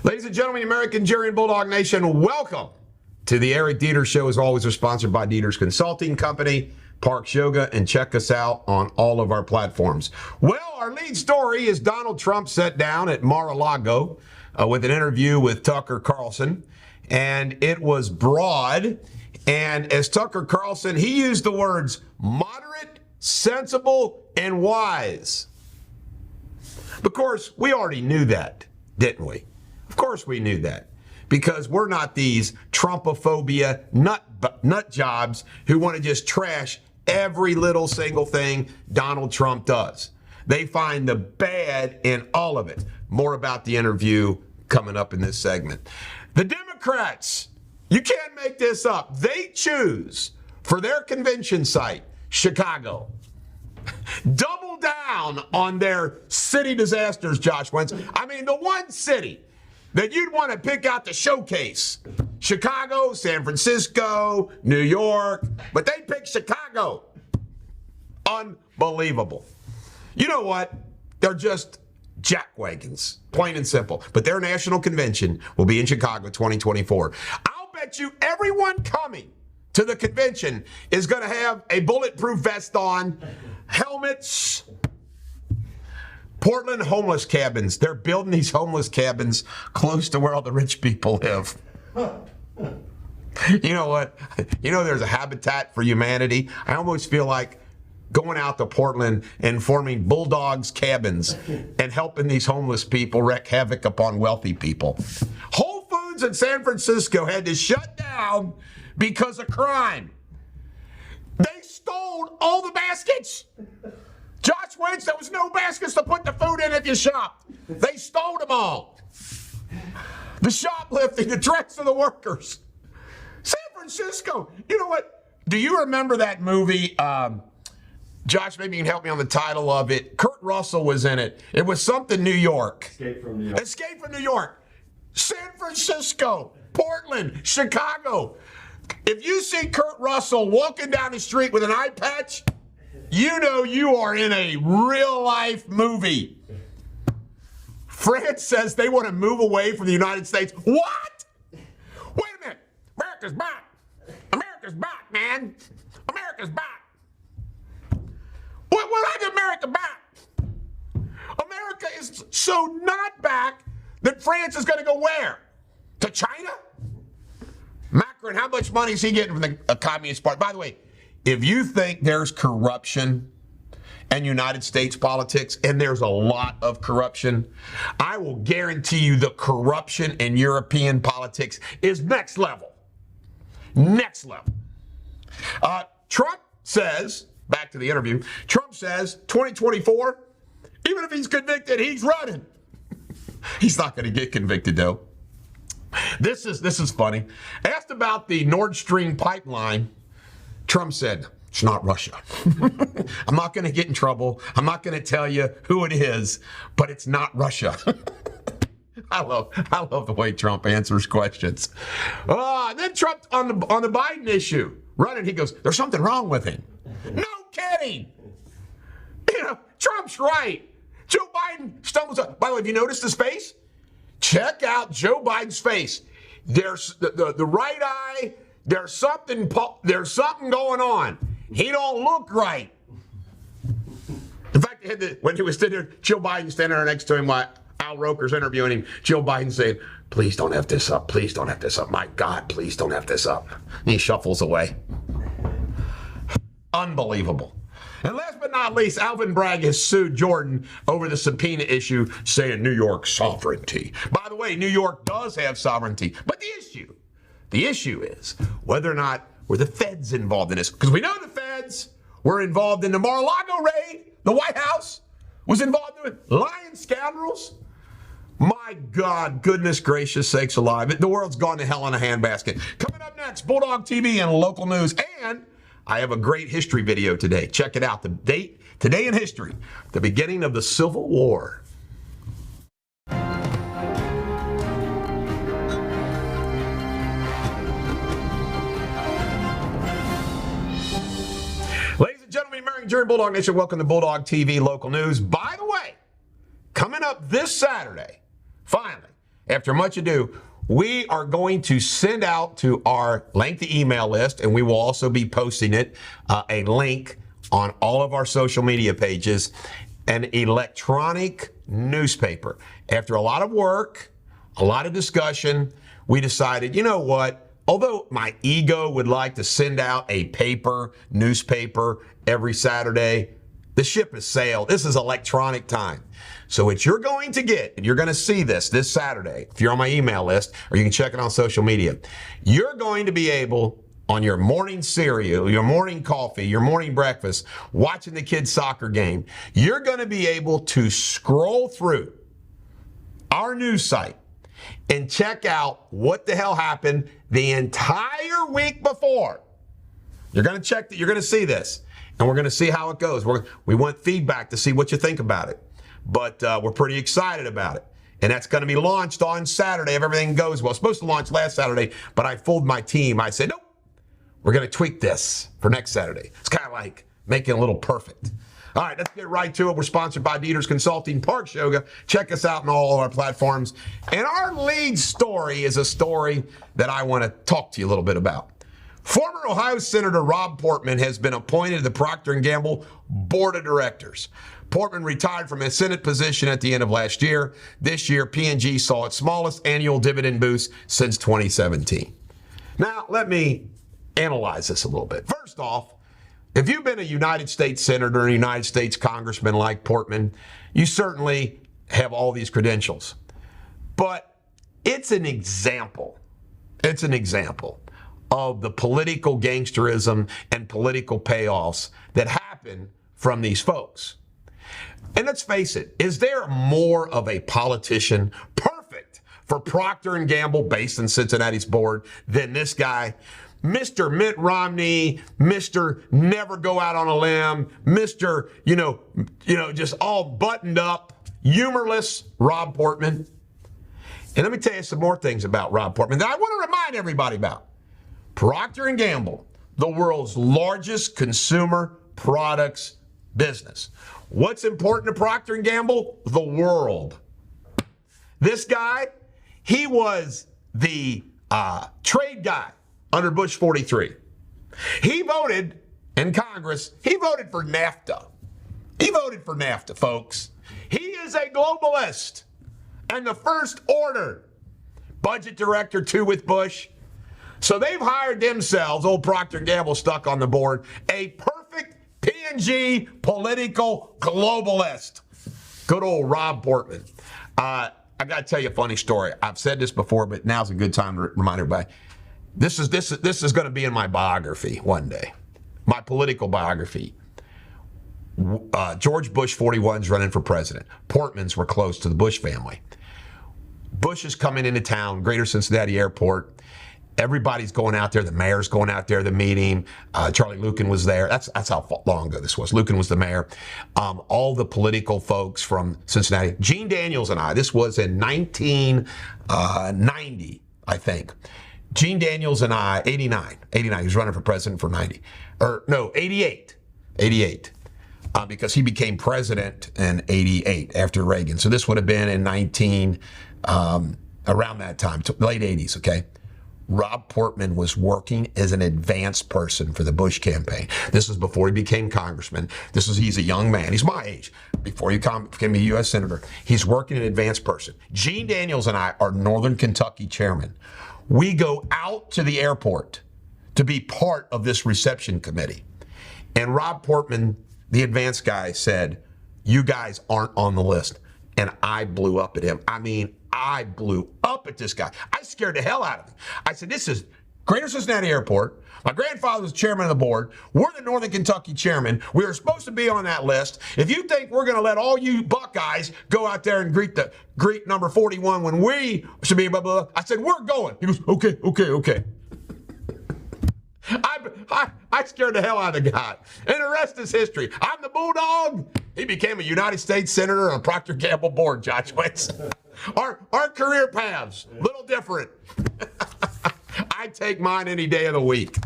Ladies and gentlemen, American Jerry and Bulldog Nation, welcome to the Eric Deters Show. As always, we're sponsored by Deters Consulting Company, Parks Yoga, and check us out on all of our platforms. Well, our lead story is Donald Trump sat down at Mar-a-Lago with an interview with Tucker Carlson, and it was broad. And as Tucker Carlson, he used the words moderate, sensible, and wise. Of course, we already knew that, didn't we? Of course we knew that, because we're not these Trumpophobia nut jobs who want to just trash every little single thing Donald Trump does. They find the bad in all of it. More about the interview coming up in this segment. The Democrats, you can't make this up. They choose for their convention site, Chicago. Double down on their city disasters, Josh Wentz. I mean, the one city that you'd want to pick out to showcase. Chicago, San Francisco, New York, but they picked Chicago. Unbelievable. You know what? They're just jackwagons, plain and simple. But their national convention will be in Chicago 2024. I'll bet you everyone coming to the convention is going to have a bulletproof vest on, helmets. Portland homeless cabins. They're building these homeless cabins close to where all the rich people live. You know what? You know there's a Habitat for Humanity. I almost feel like going out to Portland and forming Bulldogs cabins and helping these homeless people wreak havoc upon wealthy people. Whole Foods in San Francisco had to shut down because of crime. They stole all the baskets. Josh Wentz, there was no baskets to put the food in if you shopped. They stole them all. The shoplifting, the threats to the workers. San Francisco. You know what? Do you remember that movie? Josh, maybe you can help me on the title of it. Kurt Russell was in it. It was something New York. Escape from New York. Escape from New York. San Francisco, Portland, Chicago. If you see Kurt Russell walking down the street with an eye patch, you know you are in a real-life movie. France says they want to move away from the United States. What? Wait a minute. America's back. America's back, man. America's back. When I get America back? America is so not back that France is going to go where? To China? Macron, how much money is he getting from the Communist Party? By the way, if you think there's corruption in United States politics, and there's a lot of corruption, I will guarantee you the corruption in European politics is next level. Next level. Trump says, back to the interview, Trump says 2024, even if he's convicted, he's running. He's not going to get convicted, though. This is funny. Asked about the Nord Stream pipeline, Trump said, it's not Russia. I'm not going to get in trouble. I'm not going to tell you who it is, but it's not Russia. I love the way Trump answers questions. And then Trump on the Biden issue, running, he goes, there's something wrong with him. No kidding. You know, Trump's right. Joe Biden stumbles up. By the way, have you noticed his face? Check out Joe Biden's face. There's the right eye. There's something going on. He don't look right. In fact, when he was sitting there, Joe Biden standing there next to him while Al Roker's interviewing him, Joe Biden saying, please don't have this up. Please don't have this up. My God, please don't have this up. And he shuffles away. Unbelievable. And last but not least, Alvin Bragg has sued Jordan over the subpoena issue, saying New York sovereignty. By the way, New York does have sovereignty. But the issue is whether or not were the feds involved in this. Because we know the feds were involved in the Mar-a-Lago raid. The White House was involved in it. Lying scoundrels. My God, goodness gracious sakes alive. The world's gone to hell in a handbasket. Coming up next, Bulldog TV and local news. And I have a great history video today. Check it out. The date, today in history, the beginning of the Civil War. Ladies and gentlemen, American Jerry Bulldog Nation, welcome to Bulldog TV local news. By the way, coming up this Saturday, finally, after much ado, we are going to send out to our lengthy email list, and we will also be posting it, a link on all of our social media pages, an electronic newspaper. After a lot of work, a lot of discussion, we decided, you know what? Although my ego would like to send out a newspaper every Saturday, the ship has sailed. This is electronic time. So what you're going to get, and you're going to see this Saturday, if you're on my email list, or you can check it on social media, you're going to be able, on your morning cereal, your morning coffee, your morning breakfast, watching the kids' soccer game, you're going to be able to scroll through our news site and check out what the hell happened the entire week before. You're going to check that. You're going to see this, and we're going to see how it goes. We want feedback to see what you think about it, but we're pretty excited about it. And that's going to be launched on Saturday if everything goes well. It's supposed to launch last Saturday, but I fooled my team. I said, nope, we're going to tweak this for next Saturday. It's kind of like making it a little perfect. All right, let's get right to it. We're sponsored by Deters Consulting, Parks Yoga. Check us out on all of our platforms. And our lead story is a story that I want to talk to you a little bit about. Former Ohio Senator Rob Portman has been appointed to the Procter & Gamble Board of Directors. Portman retired from his Senate position at the end of last year. This year, P&G saw its smallest annual dividend boost since 2017. Now, let me analyze this a little bit. First off, if you've been a United States Senator or a United States Congressman like Portman, you certainly have all these credentials. But it's an example. It's an example of the political gangsterism and political payoffs that happen from these folks. And let's face it, is there more of a politician perfect for Procter & Gamble, based in Cincinnati's board, than this guy? Mr. Mitt Romney, Mr. Never Go Out on a Limb, Mr. Just all buttoned up, humorless Rob Portman. And let me tell you some more things about Rob Portman that I want to remind everybody about. Procter & Gamble, the world's largest consumer products business. What's important to Procter & Gamble? The world. This guy, he was the trade guy under Bush 43. He voted in Congress, he voted for NAFTA. He voted for NAFTA, folks. He is a globalist. And the first order, budget director too with Bush. So they've hired themselves, old Procter & Gamble stuck on the board, a perfect P&G political globalist. Good old Rob Portman. I got to tell you a funny story. I've said this before, but now's a good time to remind everybody. This is going to be in my biography one day, my political biography. George Bush 41's running for president. Portmans were close to the Bush family. Bush is coming into town, Greater Cincinnati Airport. Everybody's going out there. The mayor's going out there to meet him. Charlie Lucan was there. That's how long ago this was. Lucan was the mayor. All the political folks from Cincinnati. Gene Daniels and I. This was in 1990, I think. Gene Daniels and I, 89. He was running for president for 88. Because he became president in 88 after Reagan. So this would have been in around that time, late 80s, okay? Rob Portman was working as an advanced person for the Bush campaign. This was before he became congressman. He's a young man. He's my age. Before he became a U.S. senator, he's working an advanced person. Gene Daniels and I are Northern Kentucky chairman. We go out to the airport to be part of this reception committee. And Rob Portman, the advanced guy, said, "You guys aren't on the list." And I blew up at him. I blew up at this guy. I scared the hell out of him. I said, this is Greater Cincinnati Airport. My grandfather was chairman of the board. We're the Northern Kentucky chairman. We were supposed to be on that list. If you think we're going to let all you Buckeyes go out there and greet number 41 when we should be blah, blah, blah, I said, we're going. He goes, okay. I scared the hell out of the guy. And the rest is history. I'm the Bulldog. He became a United States Senator on a Procter & Gamble board, Josh Wentz. Our career paths, little different. I take mine any day of the week.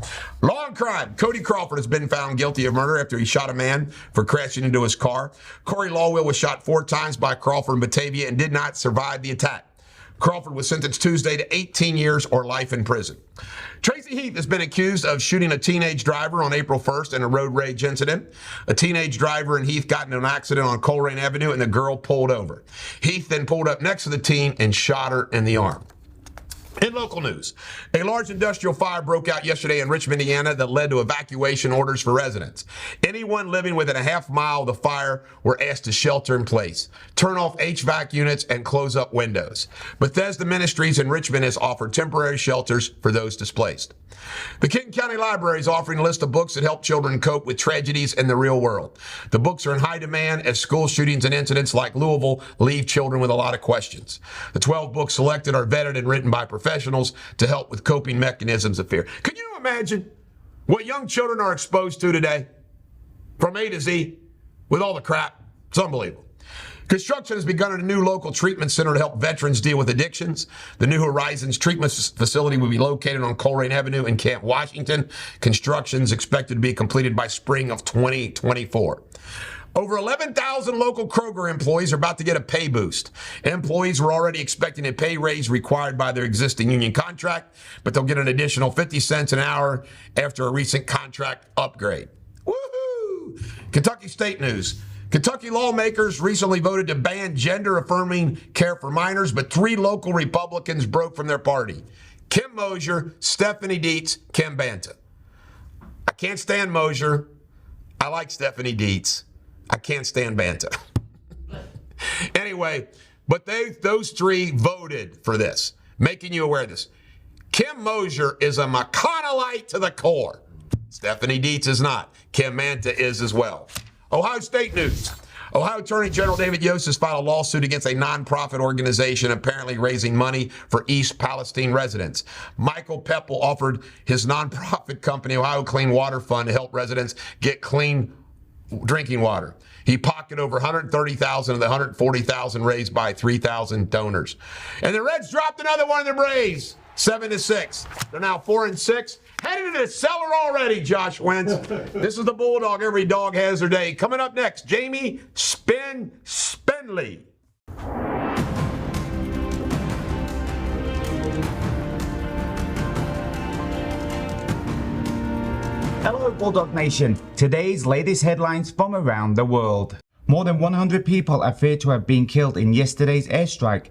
Long crime. Cody Crawford has been found guilty of murder after he shot a man for crashing into his car. Corey Lawwill was shot 4 times by Crawford in Batavia and did not survive the attack. Crawford was sentenced Tuesday to 18 years or life in prison. Tracy Heath has been accused of shooting a teenage driver on April 1st in a road rage incident. A teenage driver and Heath got in an accident on Coleraine Avenue and the girl pulled over. Heath then pulled up next to the teen and shot her in the arm. In local news, a large industrial fire broke out yesterday in Richmond, Indiana that led to evacuation orders for residents. Anyone living within a half mile of the fire were asked to shelter in place, turn off HVAC units, and close up windows. Bethesda Ministries in Richmond has offered temporary shelters for those displaced. The King County Library is offering a list of books that help children cope with tragedies in the real world. The books are in high demand as school shootings and incidents like Louisville leave children with a lot of questions. The 12 books selected are vetted and written by professionals to help with coping mechanisms of fear. Can you imagine what young children are exposed to today from A to Z with all the crap? It's unbelievable. Construction has begun at a new local treatment center to help veterans deal with addictions. The New Horizons treatment facility will be located on Coleraine Avenue in Camp Washington. Construction is expected to be completed by spring of 2024. Over 11,000 local Kroger employees are about to get a pay boost. Employees were already expecting a pay raise required by their existing union contract, but they'll get an additional 50 cents an hour after a recent contract upgrade. Woohoo! Kentucky state news. Kentucky lawmakers recently voted to ban gender-affirming care for minors, but 3 local Republicans broke from their party. Kim Mosier, Stephanie Dietz, Kim Banta. I can't stand Mosier. I like Stephanie Dietz. I can't stand Banta. Anyway, but those 3 voted for this, making you aware of this. Kim Mosier is a McConnellite to the core. Stephanie Dietz is not. Kim Banta is as well. Ohio State news. Ohio Attorney General David Yost has filed a lawsuit against a nonprofit organization apparently raising money for East Palestine residents. Michael Peppel offered his nonprofit company, Ohio Clean Water Fund, to help residents get clean drinking water. He pocketed over $130,000 of the $140,000 raised by 3,000 donors. And the Reds dropped another one of the Braves, 7-6. They're now 4-6. Headed into the cellar already, Josh Wentz. This is the Bulldog. Every dog has their day. Coming up next, Jamie Spendley. Hello, Bulldog Nation. Today's latest headlines from around the world. More than 100 people are feared to have been killed in yesterday's airstrike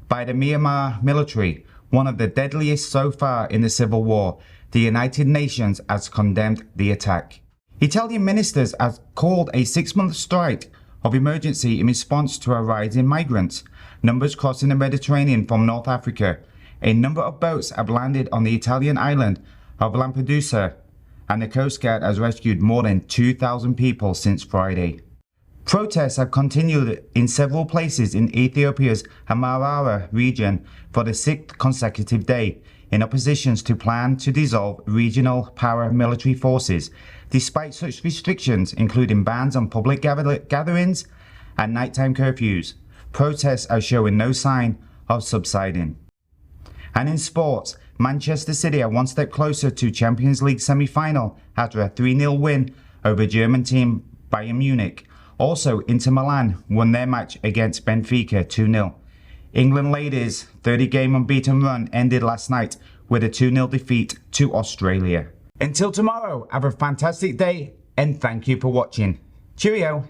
by the Myanmar military, one of the deadliest so far in the civil war. The United Nations has condemned the attack. Italian ministers have called a 6-month strike of emergency in response to a rise in migrants, numbers crossing the Mediterranean from North Africa. A number of boats have landed on the Italian island of Lampedusa, and the Coast Guard has rescued more than 2,000 people since Friday. Protests have continued in several places in Ethiopia's Amhara region for the 6th consecutive day, in opposition to plan to dissolve regional paramilitary forces. Despite such restrictions, including bans on public gatherings and nighttime curfews, protests are showing no sign of subsiding. And in sports, Manchester City are one step closer to Champions League semi-final after a 3-0 win over German team Bayern Munich. Also, Inter Milan won their match against Benfica 2-0. England ladies' 30-game unbeaten run ended last night with a 2-0 defeat to Australia. Until tomorrow, have a fantastic day and thank you for watching. Cheerio!